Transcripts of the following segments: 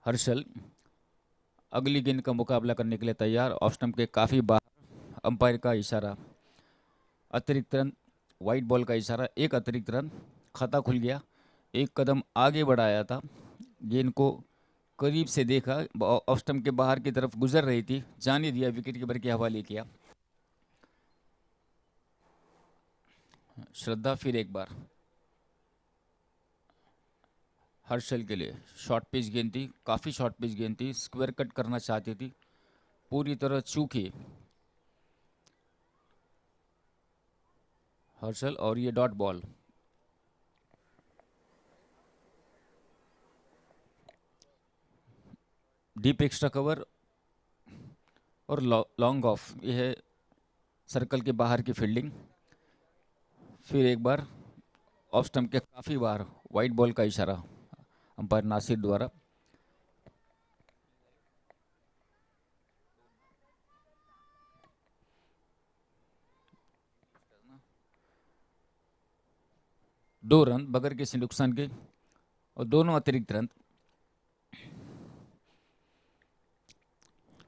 हर्षल अगली गेंद का मुकाबला करने के लिए तैयार। ऑफ स्टंप के काफ़ी बाहर, अंपायर का इशारा, अतिरिक्त रन, वाइट बॉल का इशारा, एक अतिरिक्त रन, खाता खुल गया। एक कदम आगे बढ़ाया था, गेंद को करीब से देखा, ऑफ स्टंप के बाहर की तरफ गुजर रही थी, जाने दिया, विकेट कीपर के हवाले किया। श्रद्धा फिर एक बार हर्षल के लिए शॉर्ट पिच गेंद थी, काफ़ी शॉर्ट पिच गेंद थी, स्क्वायर कट करना चाहती थी, पूरी तरह चूकी हर्षल, और ये dot ball. Deep extra cover और लॉन्ग ऑफ, ये है सर्कल के बाहर की फील्डिंग। फिर एक बार ऑफ स्टंप के काफ़ी बार वाइट बॉल का इशारा अंपायर नासिर द्वारा। दो रन बगैर किसी नुकसान के और दोनों अतिरिक्त रन।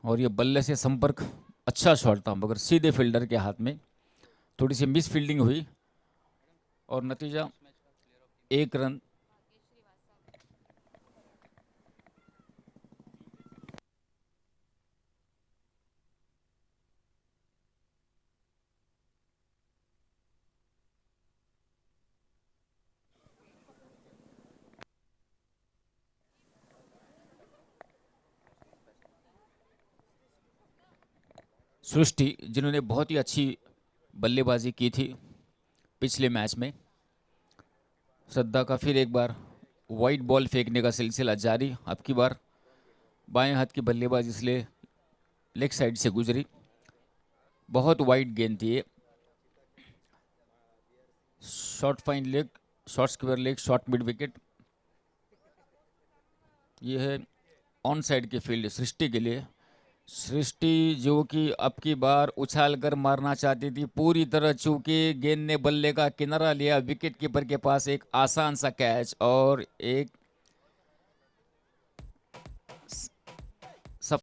और ये बल्ले से संपर्क, अच्छा शॉट था मगर सीधे फील्डर के हाथ में, थोड़ी सी मिस फील्डिंग हुई और नतीजा एक रन। सृष्टि, जिन्होंने बहुत ही अच्छी बल्लेबाजी की थी पिछले मैच में, श्रद्धा का फिर एक बार वाइट बॉल फेंकने का सिलसिला जारी। अब की बार बाएं हाथ की बल्लेबाजी इसलिए लेग साइड से गुजरी, बहुत वाइड गेंद थी ये। Short fine leg, short square leg, short mid wicket. ये है ऑन साइड की फील्ड सृष्टि के लिए। सृष्टि जो कि अब की बार उछाल कर मारना चाहती थी, पूरी तरह चूके गेंद ने बल्ले का किनारा लिया, विकेट कीपर के पास एक आसान सा कैच और एक सफ...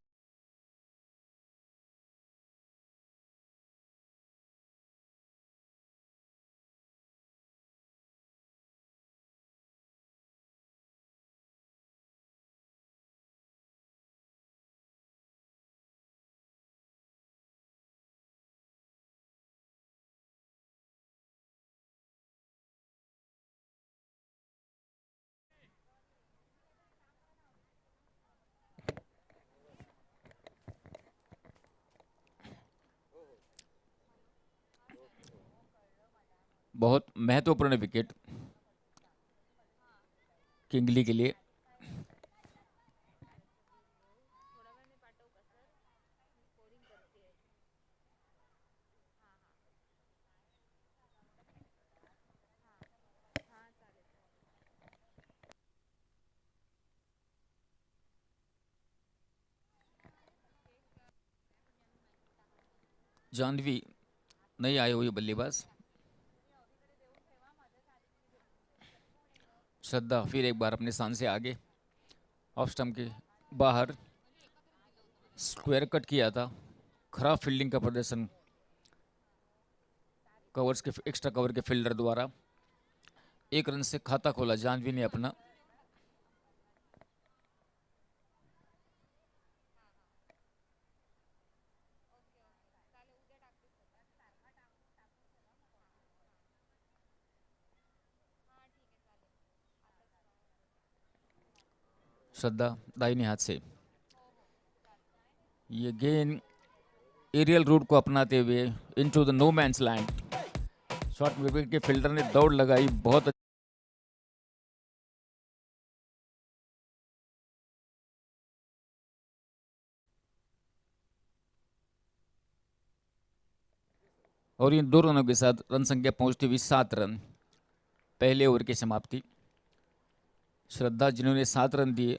बहुत महत्वपूर्ण विकेट किंगली के लिए। जानवी नई आई हुई बल्लेबाज। श्रद्धा फिर एक बार अपने स्थान से आगे, ऑफ स्टंप के बाहर स्क्वायर कट किया था, खराब फील्डिंग का प्रदर्शन कवर्स के एक्स्ट्रा कवर के फील्डर द्वारा। एक रन से खाता खोला जानवी ने अपना। श्रद्धा दाहिने हाथ से ये गेंद एरियल रूट को अपनाते हुए into the no man's land, short wicket के फील्डर ने दौड़ लगाई, बहुत और इन दो रनों के साथ रन संख्या पहुंचती हुई 7 रन, पहले ओवर की समाप्ति। श्रद्धा जिन्होंने 7 रन दिए,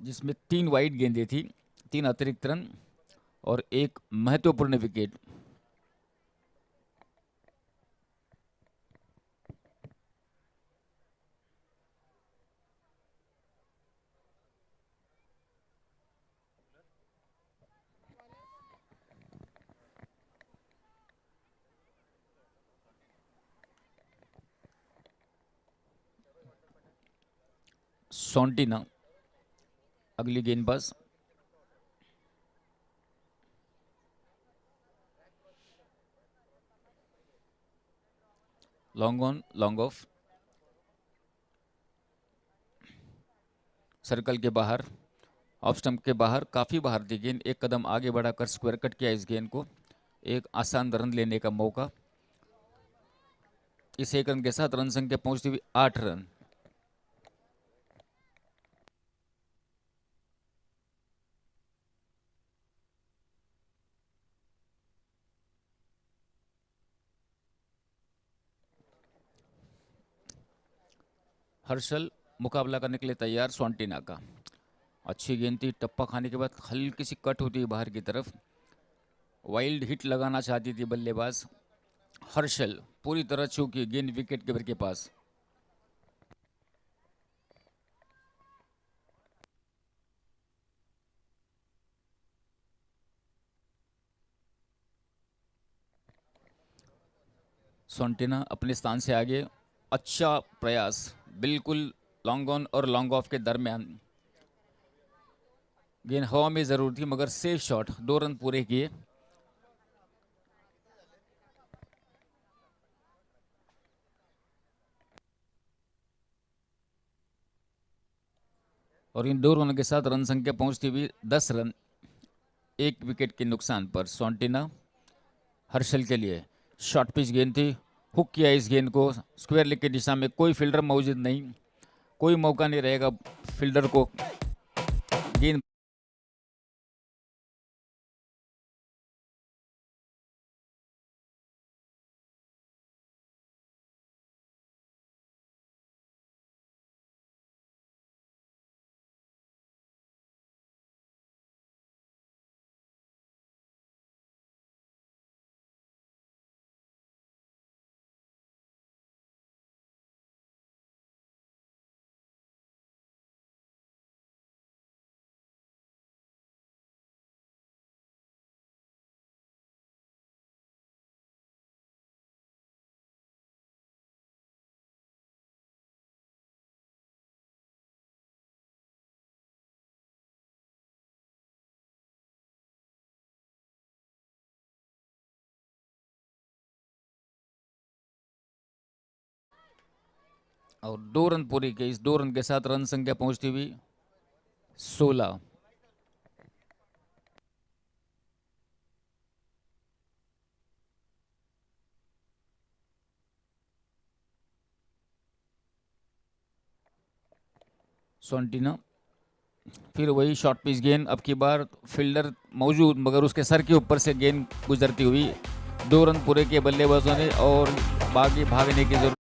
जिसमें 3 वाइड गेंदें थी, 3 अतिरिक्त रन और एक महत्वपूर्ण विकेट। सोंटिना अगली गेंदबाज। Long on long off, circle के बाहर, ऑफ स्टंप के बाहर, काफ़ी बाहर थी गेंद। एक कदम आगे बढ़ाकर स्क्वायर कट किया इस गेंद को, एक आसान रन लेने का मौका। इस एक रन के साथ रन संख्या पहुंचती हुई 8 रन। हर्षल मुकाबला करने के लिए तैयार सोंटिना का। अच्छी गेंद थी, टप्पा खाने के बाद हल्की सी कट होती है बाहर की तरफ। वाइल्ड हिट लगाना चाहती थी बल्लेबाज हर्षल, पूरी तरह चूकी गेंद विकेट कीपर के पास। सोंटिना अपने स्थान से आगे, अच्छा प्रयास, बिल्कुल लॉन्ग ऑन और लॉन्ग ऑफ के दरमियान। गेंद हवा में जरूर थी मगर सेफ शॉट, 2 रन पूरे किए। और इन 2 रनों के साथ रन संख्या पहुंचती हुई 10 रन, 1 विकेट के नुकसान पर। सोंटिना हर्षल के लिए शॉर्ट पिच गेंद थी, हुक किया इस गेंद को स्क्वायर लेग की दिशा में। कोई फील्डर मौजूद नहीं, कोई मौका नहीं रहेगा फील्डर को। गेंद और 2 रन पूरे किए। इस 2 रन के साथ रन संख्या पहुंचती हुई 16। सोंटिना फिर वही शॉर्ट पिच गेंद, अब की बार फील्डर मौजूद मगर उसके सर के ऊपर से गेंद गुजरती हुई। 2 रन पूरे किए बल्लेबाजों ने और बागी भागने की जरूरत।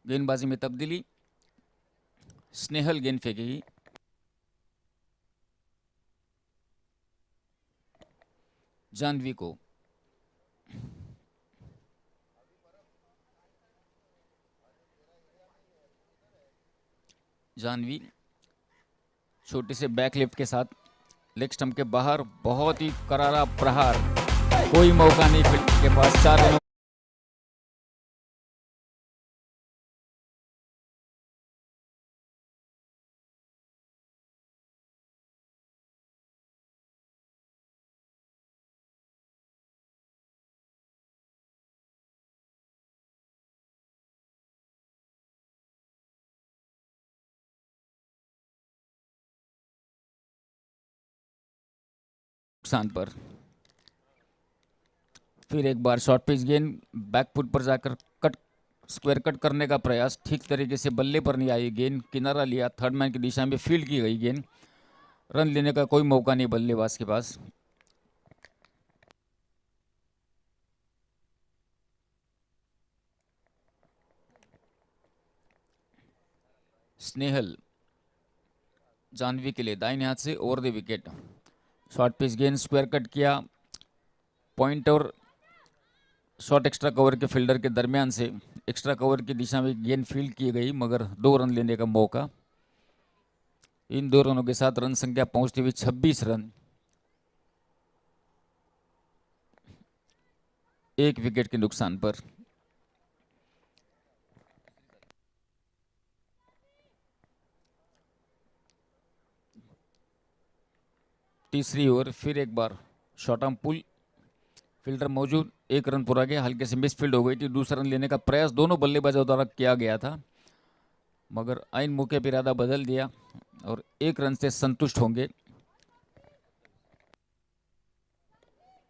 गेंदबाजी में तब्दीली, स्नेहल गेंद फेंकेगी। जानवी को। जानवी छोटे से बैक लिफ्ट के साथ लेग स्टंप के बाहर, बहुत ही करारा प्रहार, कोई मौका नहीं फील्डर के पास। 4 रनों नुकसान पर। फिर एक बार शॉर्ट पिच गेंद बैक फुट पर जाकर कट स्क्वायर कट करने का प्रयास, ठीक तरीके से बल्ले पर नहीं आई गेंद, किनारा लिया, थर्ड मैन की दिशा में फील्ड की गई गेंद, रन लेने का कोई मौका नहीं बल्लेबाज के पास। स्नेहल जानवी के लिए दाहिने हाथ से over the wicket. Short pitch गेंद स्क्वायर कट किया, पॉइंट और शॉर्ट एक्स्ट्रा कवर के फील्डर के दरमियान से एक्स्ट्रा कवर की दिशा में गेंद फील्ड की गई, मगर 2 रन लेने का मौका। इन 2 रनों के साथ रन संख्या पहुंचती हुई 26 रन, 1 विकेट के नुकसान पर। तीसरी ओवर फिर एक बार शॉर्ट आर्म पुल, फील्डर मौजूद, 1 रन पूरा गया, हल्के से मिस फील्ड हो गई थी। दूसरा रन लेने का प्रयास दोनों बल्लेबाजों द्वारा किया गया था, मगर आइन मौके पर इरादा बदल दिया और 1 रन से संतुष्ट होंगे।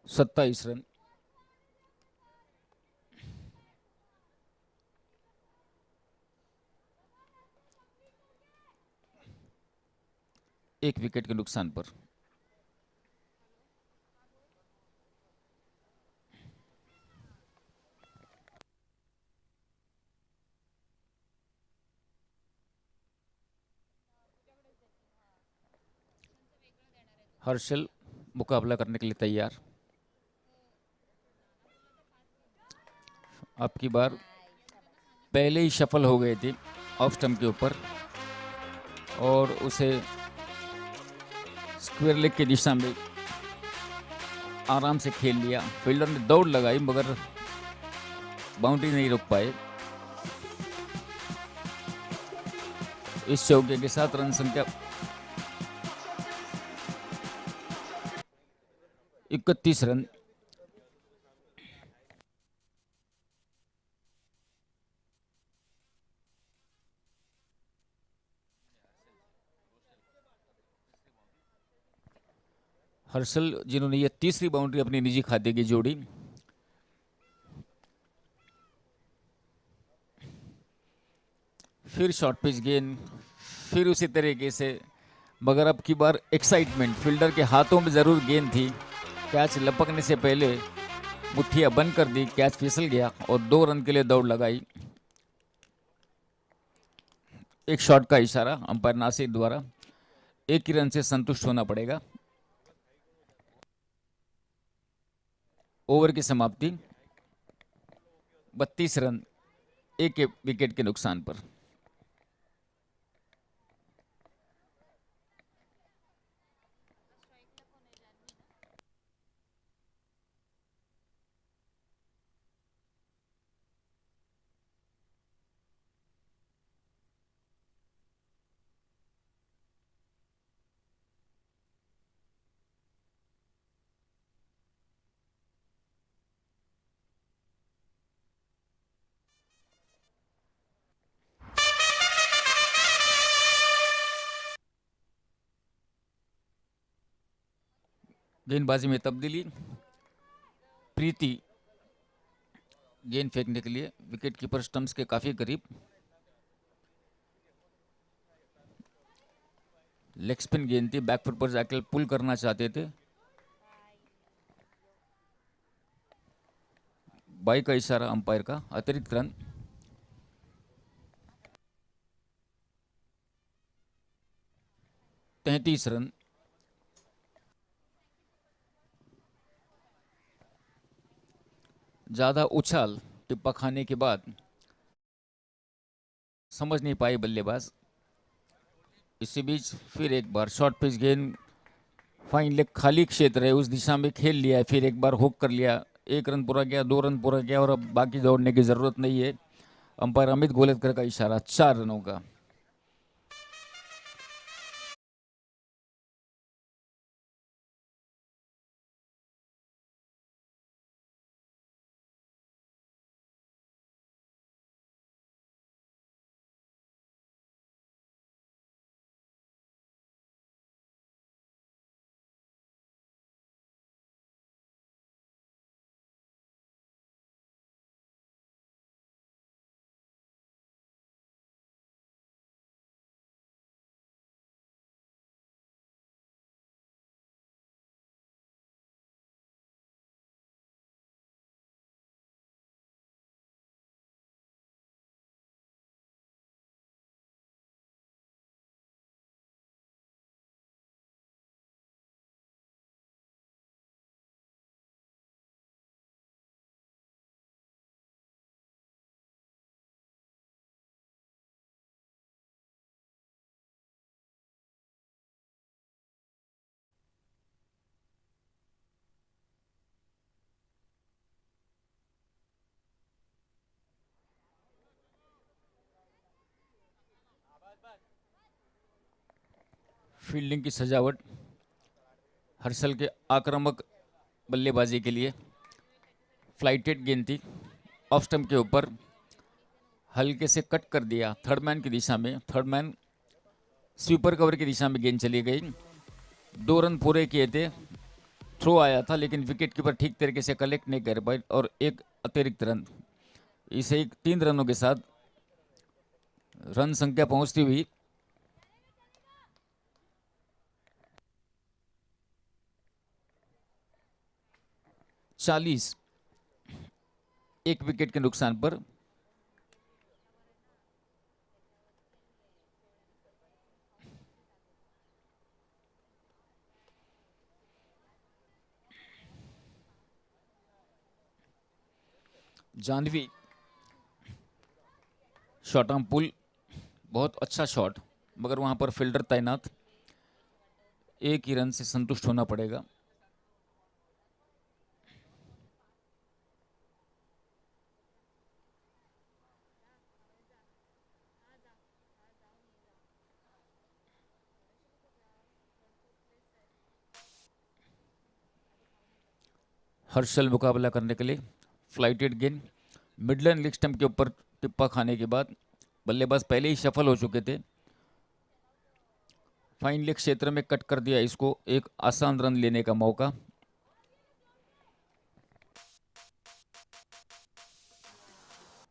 27 रन, 1 विकेट के नुकसान पर। हर्षल मुकाबला करने के लिए तैयार। अब की बार पहले ही सफल हो गए थे ऑफ स्टंप के ऊपर और उसे स्क्वायर लेग की दिशा में आराम से खेल लिया। फील्डर ने दौड़ लगाई मगर बाउंड्री नहीं रोक पाए। इस चौके के साथ रन संख्या 31 रन, हर्षल जिन्होंने ये तीसरी बाउंड्री अपनी निजी खाते की जोड़ी। फिर शॉर्ट पिच गेंद, फिर उसी तरीके से, मगर अब की बार एक्साइटमेंट, फील्डर के हाथों में जरूर गेंद थी। कैच लपकने से पहले मुट्ठियां बंद कर दी, कैच फिसल गया और 2 रन के लिए दौड़ लगाई। एक शॉट का इशारा अंपायर नासिर द्वारा, 1 ही रन से संतुष्ट होना पड़ेगा। ओवर की समाप्ति 32 रन, 1 विकेट के नुकसान पर। गेंदबाजी में तब्दीली, प्रीति गेंद फेंकने के लिए विकेट कीपर स्टंप्स के काफी करीब। लेग स्पिन गेंद थी, बैकफुट पर जाकर पुल करना चाहते थे। बाई का इशारा अंपायर का, अतिरिक्त रन। 33 रन, ज्यादा उछाल टिप्पा खाने के बाद समझ नहीं पाए बल्लेबाज। इसी बीच फिर एक बार शॉर्ट पिच गेंद, फाइन लेग खाली क्षेत्र है उस दिशा में खेल लिया है, फिर एक बार हुक कर लिया। 1 रन पूरा गया, 2 रन पूरा गया और अब बाकी दौड़ने की जरूरत नहीं है। अंपायर अमित गोलतकर का इशारा 4 रनों का। फील्डिंग की सजावट हर्षल के आक्रामक बल्लेबाजी के लिए। फ्लाइटेड गेंद थी, ऑफ स्टंप के ऊपर हल्के से कट कर दिया थर्ड मैन की दिशा में। थर्ड मैन स्वीपर कवर की दिशा में गेंद चली गई। 2 रन पूरे किए थे। थ्रो आया था लेकिन विकेट कीपर ठीक तरीके से कलेक्ट नहीं कर पाए और एक अतिरिक्त रन। इसे 3 रनों के साथ रन संख्या पहुंचती हुई 40। एक विकेट के नुकसान पर जाह्नवी शॉट ऑन पुल, बहुत अच्छा शॉट, मगर वहां पर फील्डर तैनात, एक ही रन से संतुष्ट होना पड़ेगा। हर्षल मुकाबला करने के लिए। फ्लाइटेड गेंद मिडलैंड लेग स्टंप के ऊपर टिप्पा खाने के बाद बल्लेबाज पहले ही सफल हो चुके थे। फाइन लेग क्षेत्र में कट कर दिया इसको, एक आसान रन लेने का मौका।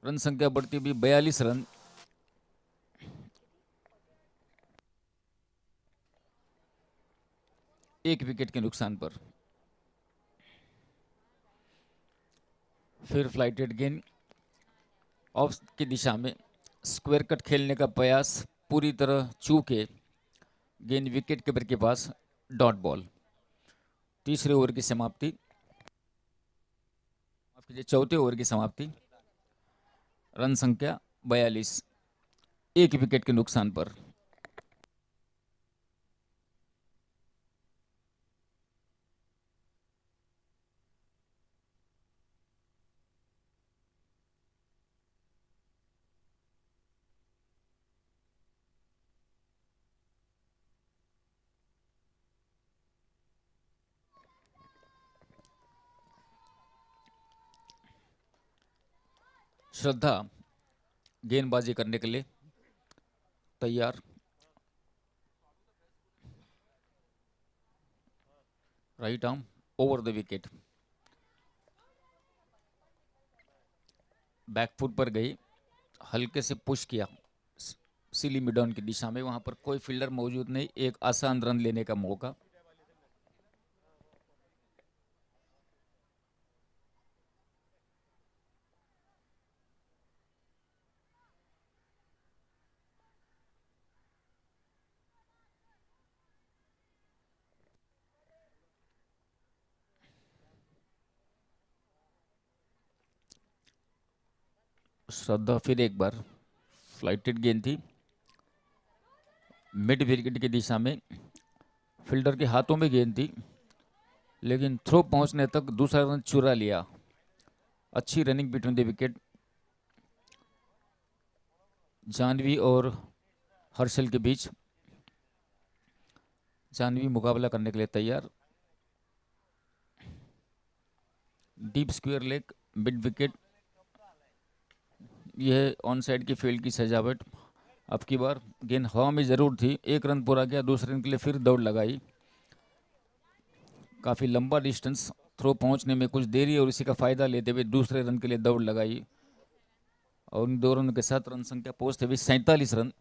रन संख्या बढ़ती हुई 42 रन। एक विकेट के नुकसान पर फिर फ्लाइटेड गेंद ऑफ की दिशा में स्क्वायर कट खेलने का प्रयास पूरी तरह चूके गेंद विकेट कीपर के पास, डॉट बॉल। तीसरे ओवर की समाप्ति, माफ कीजिए चौथे ओवर की समाप्ति। रन संख्या 42, एक विकेट के नुकसान पर। श्रद्धा गेंदबाजी करने के लिए तैयार। Right arm over the wicket, back foot पर गई, हल्के से पुश किया सिली मिडॉन की दिशा में। वहां पर कोई फील्डर मौजूद नहीं, एक आसान रन लेने का मौका। श्रद्धा फिर एक बार, फ्लाइटेड गेंद थी, मिड विकेट की दिशा में, फील्डर के हाथों में गेंद थी लेकिन थ्रो पहुंचने तक दूसरा रन चुरा लिया। अच्छी running between the wicket. Jahnavi और हर्षल के बीच। जाह्नवी मुकाबला करने के लिए तैयार। Deep square leg, mid wicket, यह ऑन साइड की फील्ड की सजावट। अब की बार गेंद हवा में जरूर थी, एक रन पूरा किया, दूसरे रन के लिए फिर दौड़ लगाई। काफी लंबा डिस्टेंस, थ्रो पहुंचने में कुछ देरी और इसी का फायदा लेते हुए दूसरे रन के लिए दौड़ लगाई और उन 2 रनों के साथ रन संख्या पहुंचते हुए 47 रन।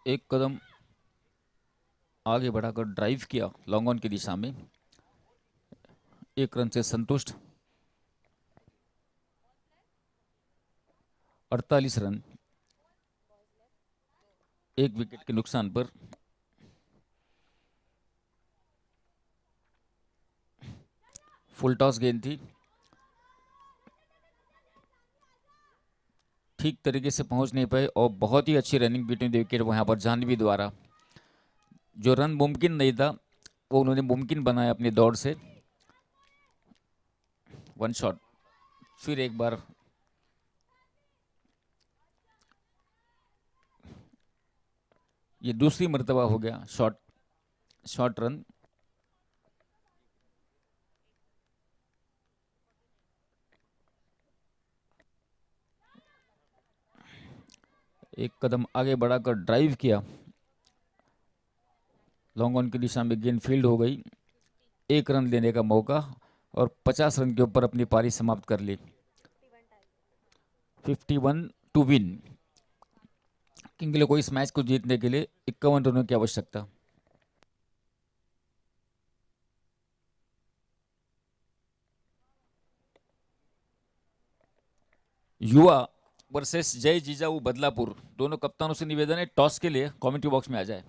एक कदम आगे बढ़ाकर ड्राइव किया लॉन्ग ऑन की दिशा में, एक रन से संतुष्ट। 48 रन, एक विकेट के नुकसान पर। फुल टॉस गेंद थी, ठीक तरीके से पहुंच नहीं पाए और बहुत ही अच्छी रनिंग बिटवीन द विकेट वहाँ पर जाह्नवी द्वारा। जो रन मुमकिन नहीं था वो उन्होंने मुमकिन बनाया अपनी दौड़ से। वन शॉट, फिर एक बार ये दूसरी मर्तबा हो गया शॉट शॉट रन। एक कदम आगे बढ़ाकर ड्राइव किया, लॉन्ग ऑन की दिशा में गेंद फील्ड हो गई। एक रन लेने का मौका और 50 रन के ऊपर अपनी पारी समाप्त कर ली। 51 टू विन। किंगले को इस मैच को जीतने के लिए 51 रनों की आवश्यकता। युवा वर्सेस जय जीजाऊ बदलापुर। दोनों कप्तानों से निवेदन है टॉस के लिए कमेंट्री बॉक्स में आ जाए।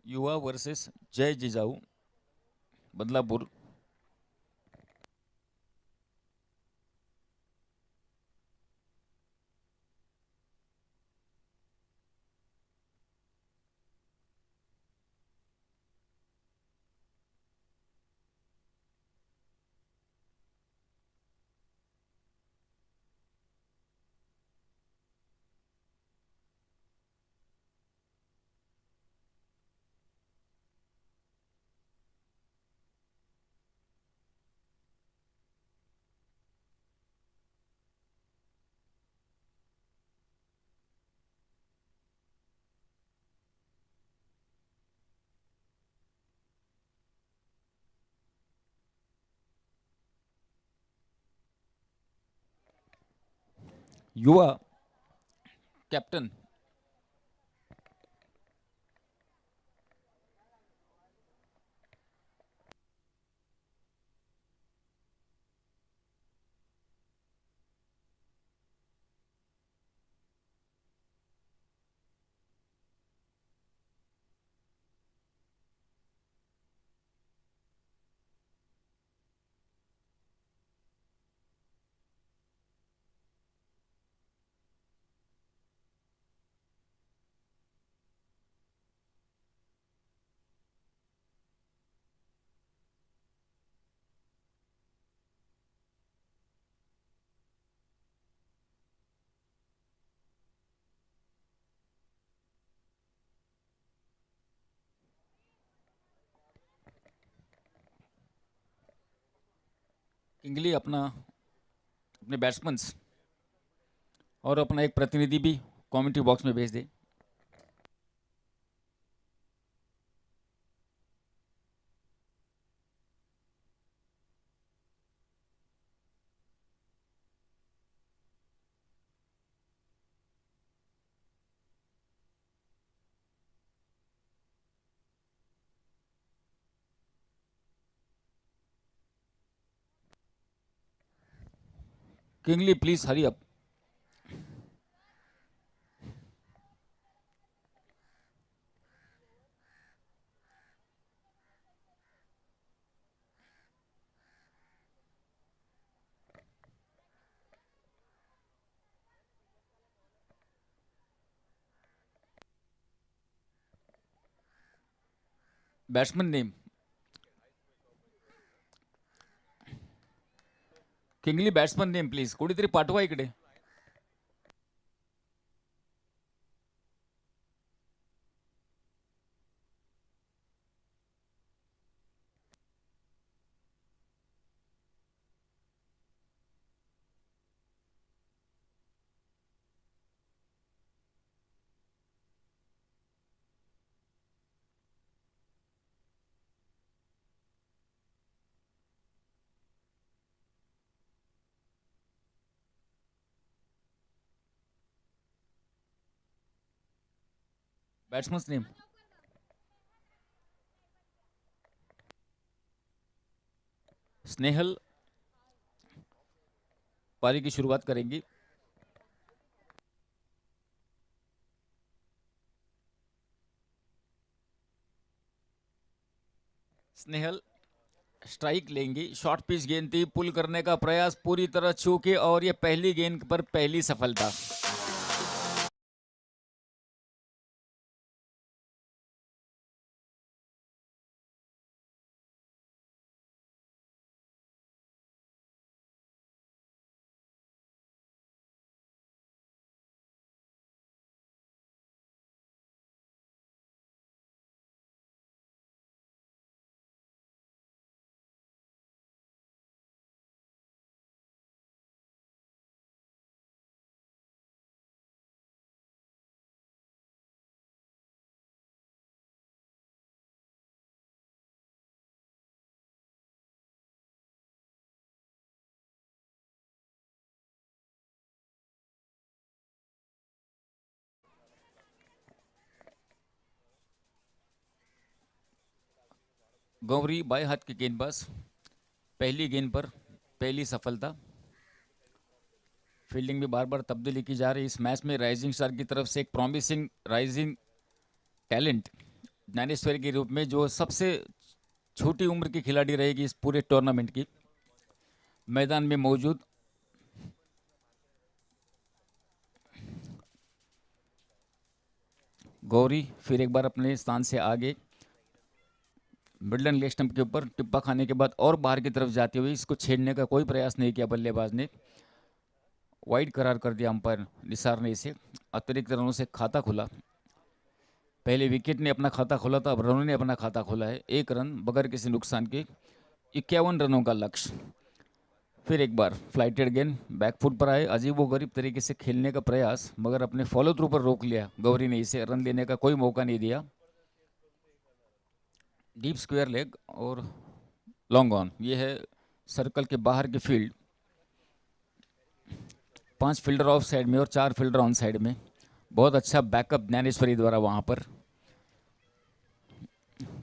युवा वर्सेस जय जीजाऊ बदलापुर। युवा कैप्टन किंगली अपने बैट्समैन और अपना एक प्रतिनिधि भी कमेंट्री बॉक्स में भेज दे। Kindly please hurry up. Batsman name kindly batsman name please कोणीतरी पाठवा इकडे. बैट्समन नेम स्नेहल पारी की शुरुआत करेंगी. स्नेहल स्ट्राइक लेंगी। शॉर्ट पिच गेंद थी, पुल करने का प्रयास पूरी तरह चूके और ये पहली गेंद पर पहली सफलता। गौरी बाएं हाथ की गेंदबाज, पहली गेंद पर पहली सफलता। फील्डिंग में बार बार तब्दीली की जा रही है। इस मैच में राइजिंग स्टार की तरफ से एक प्रॉमिसिंग राइजिंग टैलेंट ज्ञानेश्वरी के रूप में, जो सबसे छोटी उम्र की खिलाड़ी रहेगी इस पूरे टूर्नामेंट की, मैदान में मौजूद। गौरी फिर एक बार अपने स्थान से आगे, मिडलन लेग स्टंप के ऊपर टिप्पा खाने के बाद और बाहर की तरफ जाते हुए इसको छेड़ने का कोई प्रयास नहीं किया बल्लेबाज ने। वाइड करार कर दिया अंपायर निसार ने इसे। अतिरिक्त रनों से खाता खुला। पहले विकेट ने अपना खाता खोला था, अब रनों ने अपना खाता खोला है। 1 रन बगैर किसी नुकसान के, 51 रनों का लक्ष्य। फिर एक बार फ्लाइटेड गेंद बैकफुट पर आए, अजीबोगरीब तरीके से खेलने का प्रयास, मगर अपने फॉलो थ्रू पर रोक लिया गौरी ने इसे। रन लेने का कोई मौका नहीं दिया। डीप स्क्वायर लेग और लॉन्ग ऑन, ये है सर्कल के बाहर की फील्ड। 5 फील्डर ऑफ साइड में और 4 फील्डर ऑन साइड में। बहुत अच्छा बैकअप ज्ञानेश्वरी द्वारा वहां पर।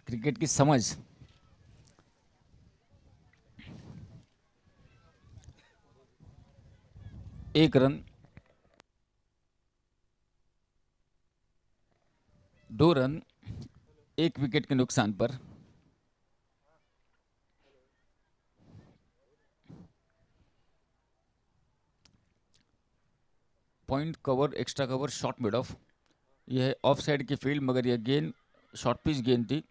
क्रिकेट की समझ। एक रन, 2 रन, 1 विकेट के नुकसान पर। Point cover, extra cover, short mid of. यह है ऑफ साइड की फील्ड, मगर यह गेंद शॉर्ट पिच गेंद थी।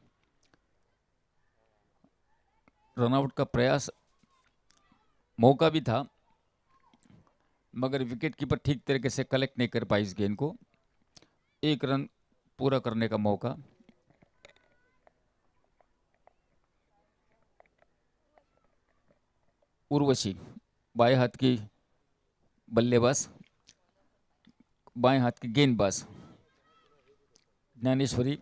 रनआउट का प्रयास, मौका भी था, मगर विकेट कीपर ठीक तरीके से कलेक्ट नहीं कर पाई इस गेंद को। 1 रन पूरा करने का मौका। उर्वशी बाएं हाथ की बल्लेबाज, बाएं हाथ की गेंदबाज। ज्ञानेश्वरी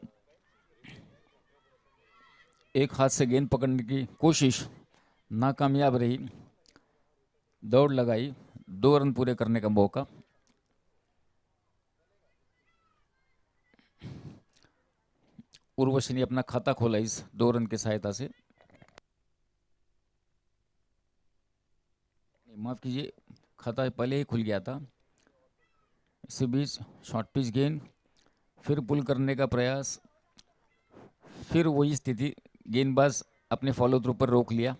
एक हाथ से गेंद पकड़ने की कोशिश नाकामयाब रही। दौड़ लगाई, 2 रन पूरे करने का मौका। उर्वशी ने अपना खाता खोला इस 2 रन की सहायता से। माफ कीजिए, खाता पहले ही खुल गया था। इसी बीच शॉर्ट पिच गेंद, फिर पुल करने का प्रयास, फिर वही स्थिति, गेंदबाज अपने फॉलो थ्रू पर रोक लिया।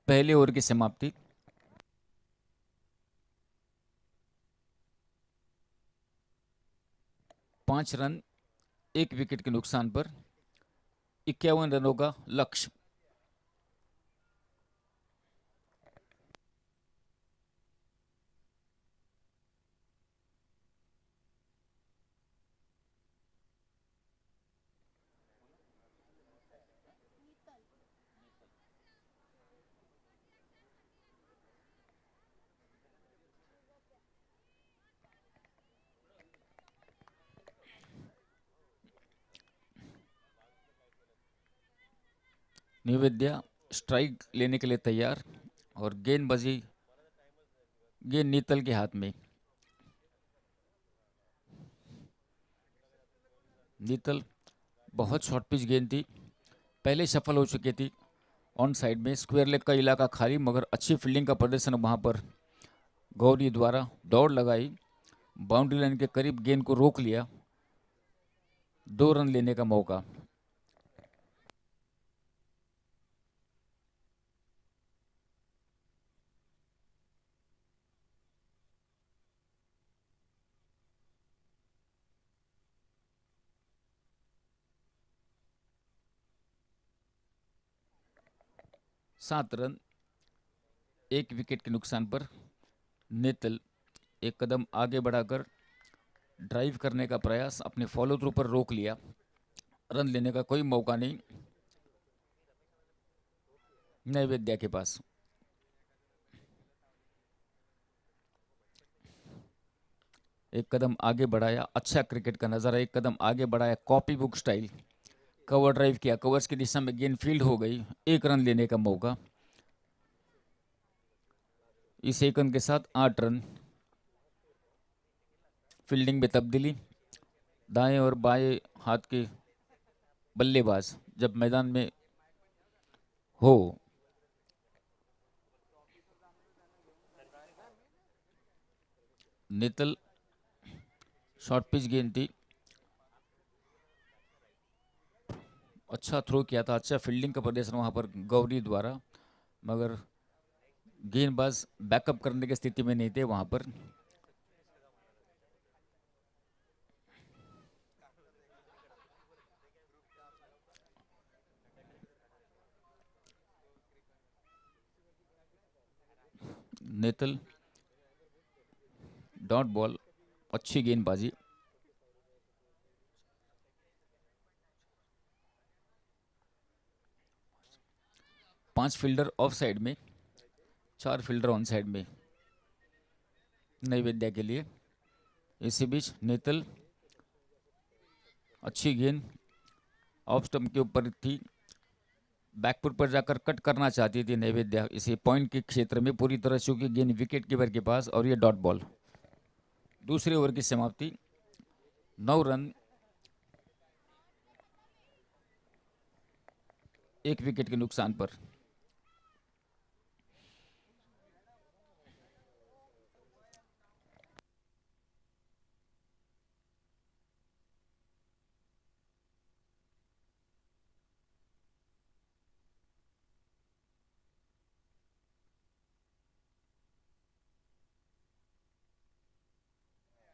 पहले ओवर की समाप्ति। 5 रन, 1 विकेट के नुकसान पर, 51 रनों का लक्ष्य। निवेद्या स्ट्राइक लेने के लिए तैयार और गेंदबाजी, गेंद नीतल के हाथ में। नीतल बहुत शॉर्ट पिच गेंद थी, पहले सफल हो चुकी थी। ऑन साइड में स्क्वायर लेग का इलाका खाली, मगर अच्छी फील्डिंग का प्रदर्शन वहां पर गौरी द्वारा। दौड़ लगाई, बाउंड्री लाइन के करीब गेंद को रोक लिया। 2 रन लेने का मौका। 7 रन, 1 विकेट के नुकसान पर नेतल एक कदम आगे बढ़ाकर ड्राइव करने का प्रयास, अपने फॉलो थ्रू पर रोक लिया। रन लेने का कोई मौका नहीं नैवेद्या के पास। एक कदम आगे बढ़ाया, अच्छा क्रिकेट का नजारा, एक कदम आगे बढ़ाया, copy book style, cover drive किया, कवर्स की दिशा में गेंद फील्ड हो गई, 1 रन लेने का मौका। इस 1 रन के साथ 8 रन। फील्डिंग में तब्दीली, दाएं और बाएं हाथ के बल्लेबाज जब मैदान में हो, नेतल शॉर्ट पिच गेंद थी, अच्छा थ्रो किया था, अच्छा फील्डिंग का प्रदर्शन वहां पर गौरी द्वारा, मगर गेंदबाज बैकअप करने की स्थिति में नहीं थे वहां पर। नेतल डॉट बॉल, अच्छी गेंदबाजी। पांच फील्डर ऑफ साइड में, 4 फील्डर ऑन साइड में नैवेद्या के लिए। इसी बीच नेतल, अच्छी गेंद ऑफ स्टंप के ऊपर थी, बैकफुट पर जाकर कट करना चाहती थी नैवेद्या इसे पॉइंट के क्षेत्र में पूरी तरह चूंकि गेंद विकेट कीपर के पास, और ये डॉट बॉल। दूसरे ओवर की समाप्ति, 9 रन, 1 विकेट के नुकसान पर।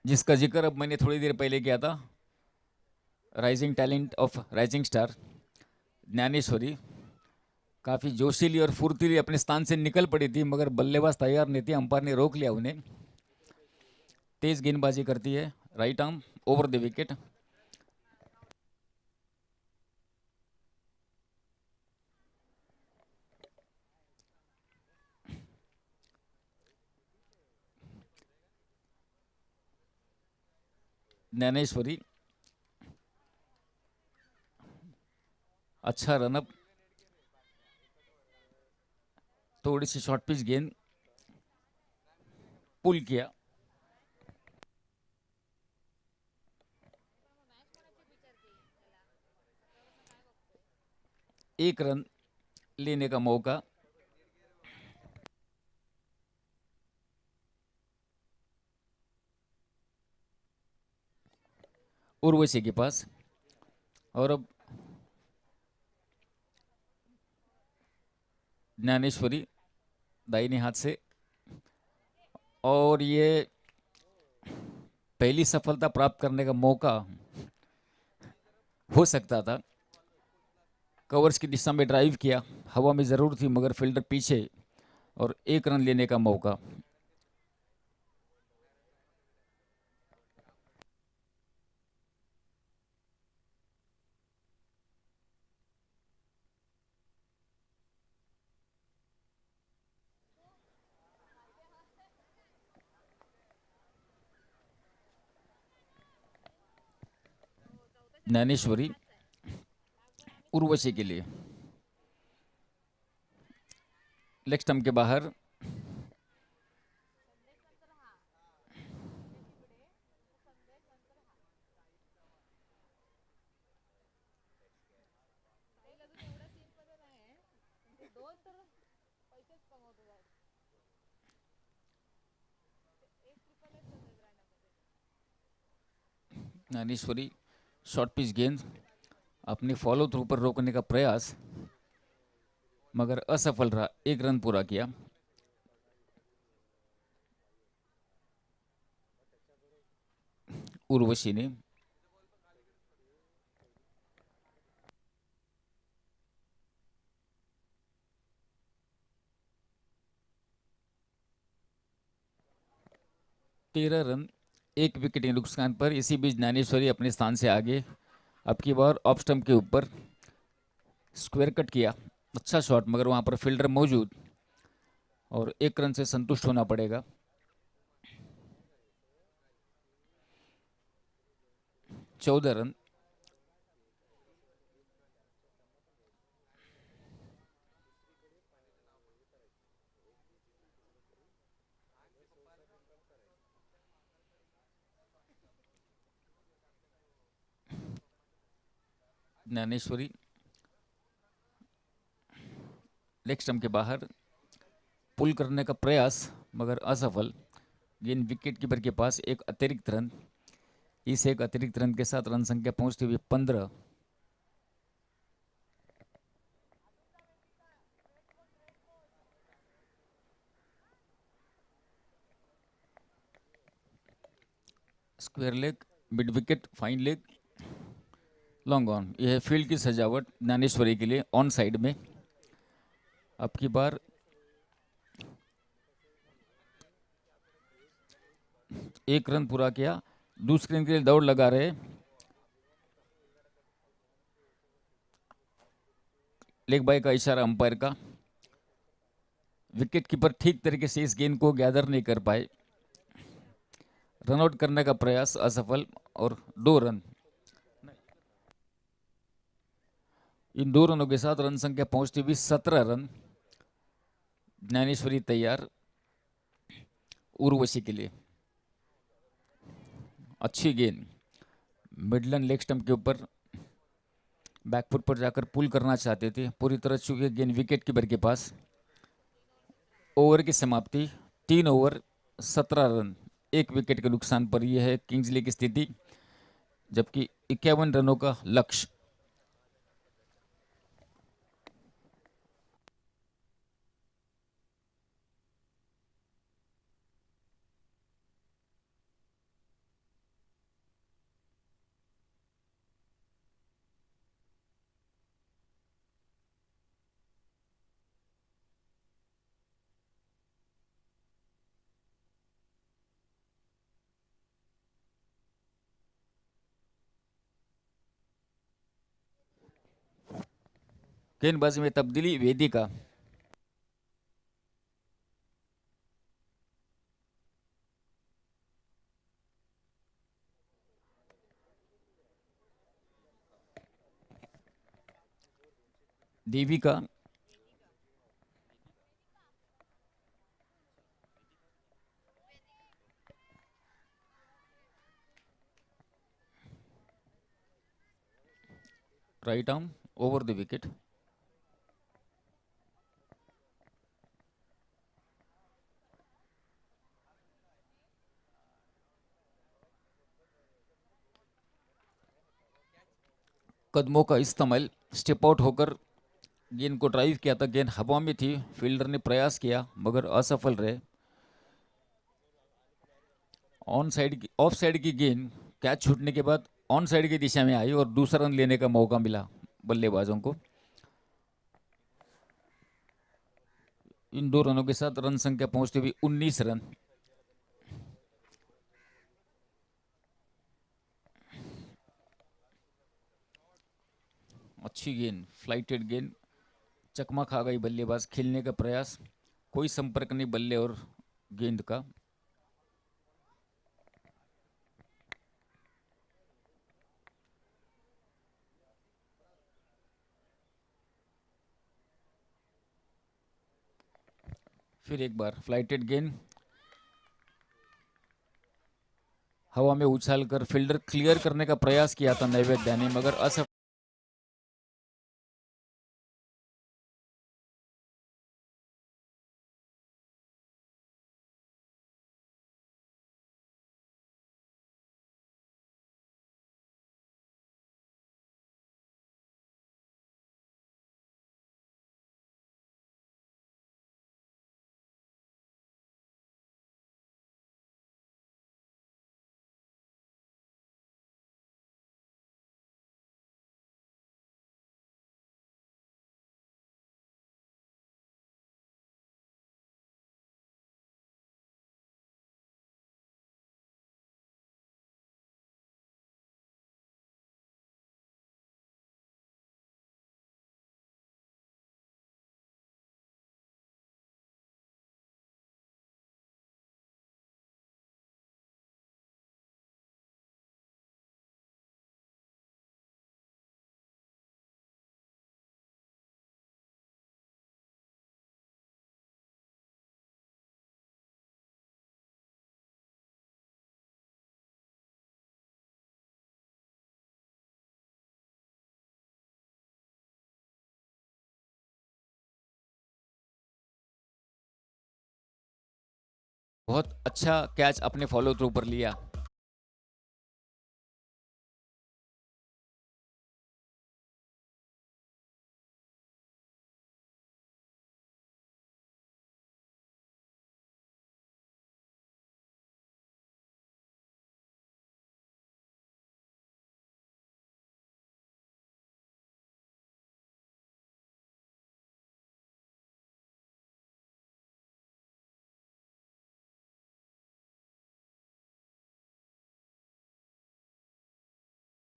जिसका जिक्र अब मैंने थोड़ी देर पहले किया था, rising talent of rising star Dnyaneshwari, काफी जोशीली और फुर्तीली अपने स्थान से निकल पड़ी थी, मगर बल्लेबाज तैयार नहीं थी, अंपायर ने रोक लिया उन्हें। तेज गेंदबाजी करती है, right arm over the wicket. Dnyaneshwari, अच्छा रनअप, थोड़ी सी शॉर्ट पिच गेंद पुल किया। एक रन लेने का मौका उर्वशी के पास, और अब ज्ञानेश्वरी दाहिने हाथ से, और ये पहली सफलता प्राप्त करने का मौका हो सकता था। कवर्स की दिशा में ड्राइव किया, हवा में जरूर थी मगर फील्डर पीछे, और 1 रन लेने का मौका। ज्ञानेश्वरी उर्वशी के लिए, लेग स्टंप के बाहर, ज्ञानेश्वरी शॉर्ट पिच गेंद, अपने फॉलो थ्रू पर रोकने का प्रयास, मगर असफल रहा, 1 रन पूरा किया। उर्वशी ने 13 रन, एक विकेट के नुकसान पर। इसी बीच ज्ञानेश्वरी अपने स्थान से आगे। अब की बार ऑफ स्टंप के ऊपर स्क्वायर कट किया, अच्छा शॉट, मगर वहां पर फील्डर मौजूद और 1 रन से संतुष्ट होना पड़ेगा। 14 रन। ज्ञानेश्वरी लेग स्टंप के बाहर पुल करने का प्रयास मगर असफल। गेंद विकेट कीपर के पास, एक अतिरिक्त रन। इस एक अतिरिक्त रन के साथ रन संख्या पहुंचती हुई 15। Square leg, mid wicket, fine leg, long on. यह है फील्ड की सजावट ज्ञानेश्वरी के लिए ऑन साइड में। अब की बार 1 रन पूरा किया, दूसरे रन के लिए दौड़ लगा रहे। लेग बाय का इशारा अंपायर का। विकेट कीपर ठीक तरीके से इस गेंद को गैदर नहीं कर पाए। रनआउट करने का प्रयास असफल और 2 रन। इन 2 रनों के साथ रन संख्या पहुंचती हुई 17 रन। ज्ञानेश्वरी तैयार उर्वशी के लिए। अच्छी गेंद, मिडलन लेग स्टंप के ऊपर बैकफुट पर जाकर पुल करना चाहते थे, पूरी तरह चुकी गेंद विकेट कीपर के पास। ओवर की समाप्ति 3 ओवर 17 रन, एक विकेट के नुकसान पर। यह है किंग्सले की स्थिति, जबकि 51 रनों का लक्ष्य। गेंदबाजी में तब्दीली Vedika. Devika, right arm over the wicket. कदमों का इस्तेमाल, स्टेप आउट होकर गेंद को ड्राइव किया था। गेंद हवा में थी, फील्डर ने प्रयास किया मगर असफल रहे। ऑन साइड की, ऑफ साइड की गेंद कैच छूटने के बाद ऑन साइड की दिशा में आई और दूसरा रन लेने का मौका मिला बल्लेबाजों को। इन 2 रनों के साथ रन संख्या पहुंचती हुई 19 रन। अच्छी गेंद, फ्लाइटेड गेंद, चकमा खा गई बल्लेबाज। खेलने का प्रयास, कोई संपर्क नहीं बल्ले और गेंद का। फिर एक बार फ्लाइटेड गेंद, हवा में उछालकर फील्डर क्लियर करने का प्रयास किया था नैवेद्या ने, मगर असफल। बहुत अच्छा कैच अपने फॉलो थ्रू पर लिया।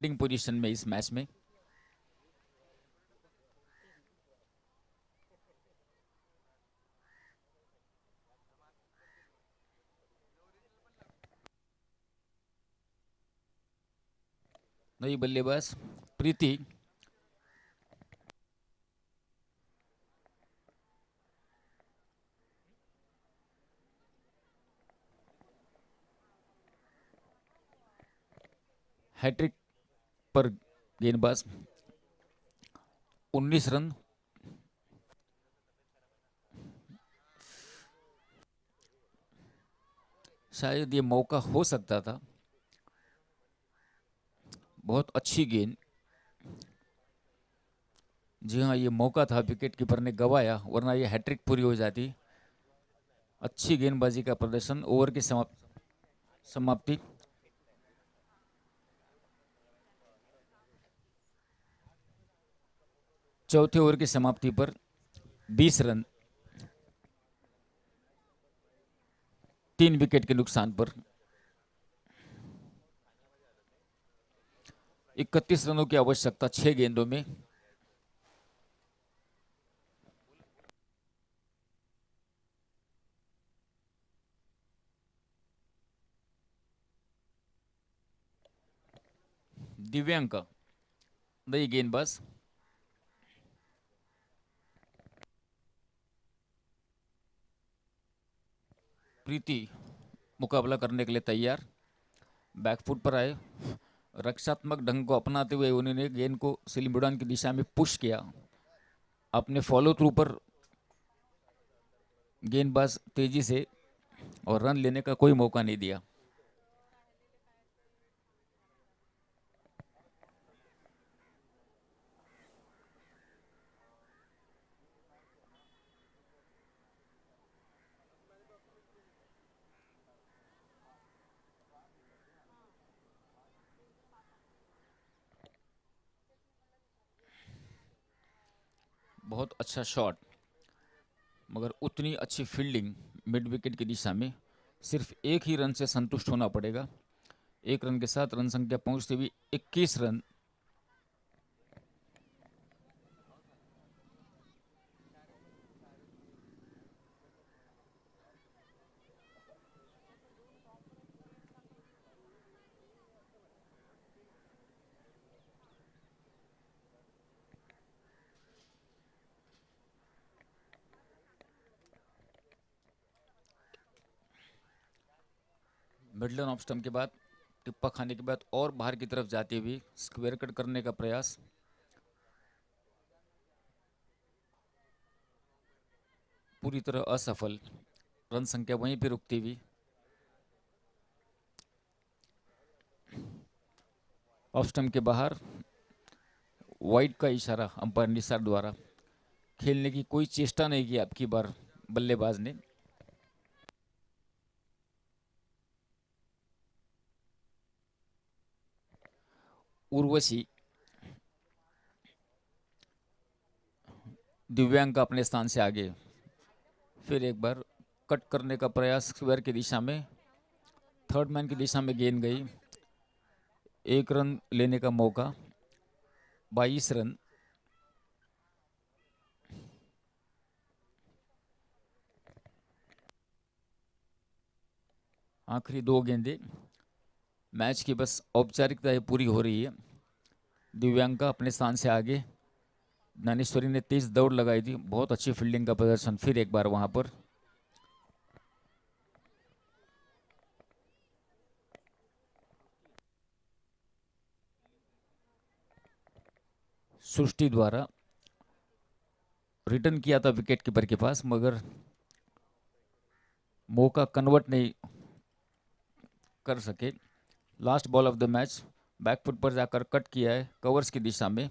बैटिंग पोजीशन में इस मैच में नई बल्लेबाज प्रीति हैट्रिक पर गेंदबाज 19 रन। शायद ये मौका हो सकता था। बहुत अच्छी गेंद। जी हाँ, ये मौका था, विकेट कीपर ने गवाया, वरना ये हैट्रिक पूरी हो जाती। अच्छी गेंदबाजी का प्रदर्शन। ओवर की समाप्ति। चौथे ओवर की समाप्ति पर 20 रन 3 विकेट के नुकसान पर 31 रनों की आवश्यकता 6 गेंदों में। दिव्यांका नई गेंदबाज। प्रीति मुकाबला करने के लिए तैयार। बैकफुट पर आए, रक्षात्मक ढंग को अपनाते हुए उन्होंने गेंद को स्लिम उड़ान की दिशा में पुश किया। अपने फॉलो थ्रू पर गेंदबाज तेजी से और रन लेने का कोई मौका नहीं दिया। बहुत अच्छा शॉट, मगर उतनी अच्छी फील्डिंग मिड विकेट की दिशा में। सिर्फ एक ही रन से संतुष्ट होना पड़ेगा। एक रन के साथ रन संख्या पहुंचते हुए 21 रन। मिडलन ऑफ स्टंप के बाद, टिप्पा खाने के बाद और बाहर की तरफ जाते हुए स्क्वायर कट करने का प्रयास। पूरी तरह असफल। रन संख्या वहीं पे रुकती हुई। ऑफ स्टंप के बाहर वाइड का इशारा अंपायर निसार द्वारा। खेलने की कोई चेष्टा नहीं की आपकी बार बल्लेबाज ने। उर्वशी दिव्यांग अपने स्थान से आगे। फिर एक बार कट करने का प्रयास स्क्वायर की दिशा में। थर्ड मैन की दिशा में गेंद गई। 1 रन लेने का मौका। 22 रन। आखिरी 2 गेंदे। मैच की बस औपचारिकताएं पूरी हो रही है। दिव्यांका अपने स्थान से आगे। ज्ञानेश्वरी ने तेज दौड़ लगाई थी। बहुत अच्छी फील्डिंग का प्रदर्शन फिर एक बार वहां पर। सृष्टि द्वारा रिटर्न किया था विकेट कीपर के पास, मगर मौका कन्वर्ट नहीं कर सके। Last ball of the match, back foot पर जाकर कट किया है कवर्स की दिशा में।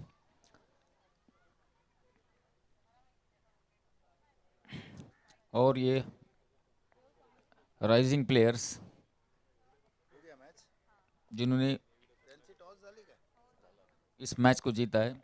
और ये राइजिंग प्लेयर्स जिन्होंने इस मैच को जीता है,